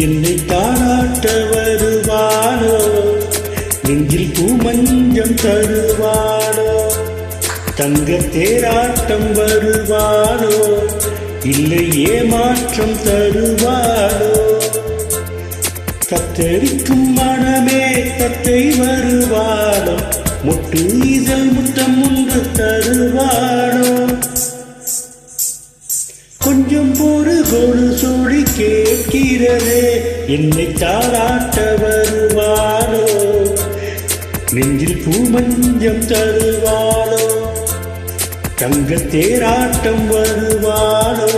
என்னை தாராட்ட வருவாளோ, நெஞ்சில் பூமஞ்சம் தருவாளோ, தங்க தேராட்டம் வருவாளோ, இல்லை ஏமாற்றம் தருவாளோ. தத்தரிக்கும் மனமே தத்தை வருவாளோ, முட்டு இதழ் முத்தம் ஒன்று தருவாளோ. கொஞ்சம் பொறு கொடு சொல்லி கேட்கிறதே, என்னை தாராட்ட வருவாளோ, நெஞ்சில் பூமஞ்சம் தருவாளோ, தங்க தேராட்டம் வருவாளோ,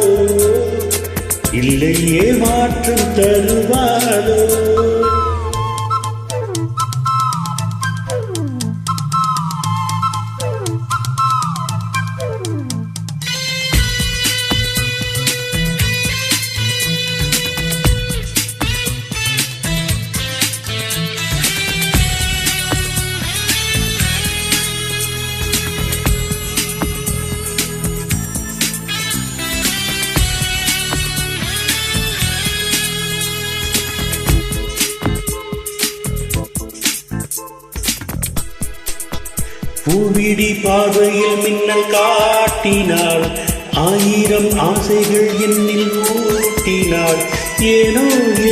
இல்லை ஏமாற்றம் தருவாளோ. பூவிடி பார்வையில் மின்னல் காட்டினாள், ஆயிரம் ஆசைகள் என்னில் ஊட்டினாள், ஏனோ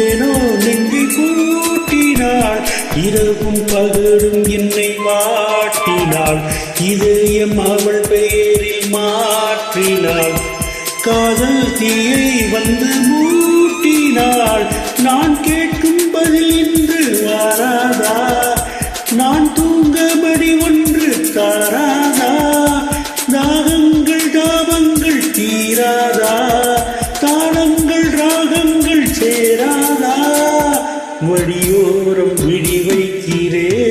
ஏனோ நெஞ்சை கூட்டினாள், இரவும் பகலும் என்னை வாட்டினாள், இதயம் அவள் பெயரில் மாற்றினாள், காதல் தீயை வந்து மூட்டினாள், நான் கேட்கும் பதில் இன்று வாராதா, நான் தூங்கபடி ஒன்று தாராதா, தாகங்கள் தாபங்கள் தீராதா, தாளங்கள் ராகங்கள் சேராதா, வழியோரம் விழி வைக்கிறேன்.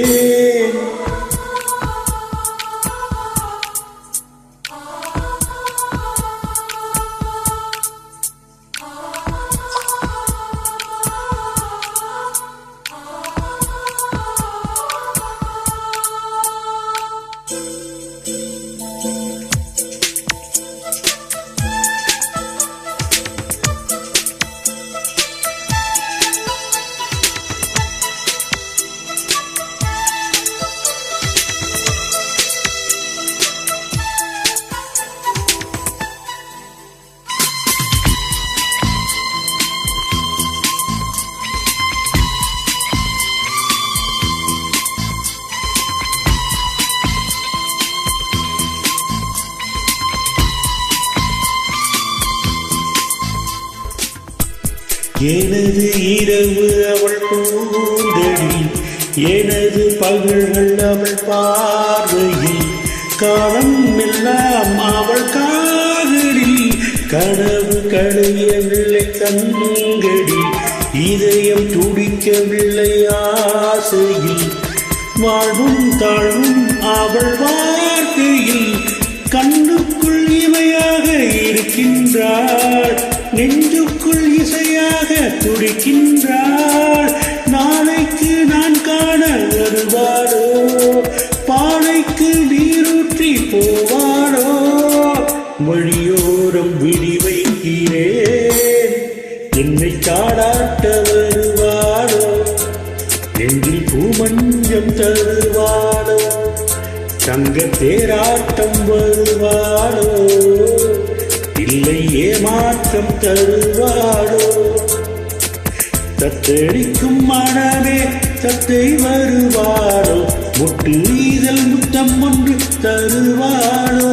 எனது இரவு அவள் பூந்தடி, எனது பகல்கள் அவள் பார்வையில், காலம் எல்லாம் அவள் காதலில், கனவு களையவில்லை கண்கடி, இதயம் துடிக்கவில்லை ஆசையில், வாழ்வும் தாழ்வும் அவள் வாழ்க்கையில், கண்ணுக்குள் இமையாக இருக்கின்றாள், நெஞ்சுக்குள் இசையாக துடிக்கின்றாள், நாளைக்கு நான் காண வருவாளோ, பானைக்கு நீரூற்றி போவாளோ, வழியோரம் விழி வைக்கிறேன், என்னை தாடாட்ட வருவாளோ, நெஞ்சில் பூமஞ்சம் தருவாளோ, தங்க தேராட்டம் வருவாளோ, இல்லை ஏமாற்றம் தருவாளோ. தத்தடிக்கும் மனமே தத்தை வருவாளோ, முட்டு இதழ் முத்தம் ஒன்று தருவாளோ.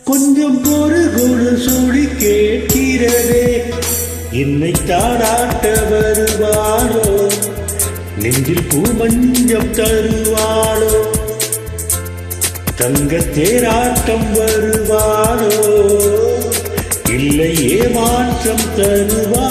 கொஞ்சம் பொறு கொடு சொல்லி கேட்கிறதே, என்னை தாடாட்ட வருவாளோ, நெஞ்சில் பூமஞ்சம் தருவாளோ, தங்க தேராட்டம் வருவாளோ, இல்லை ஏமாற்றம் தருவாளோ.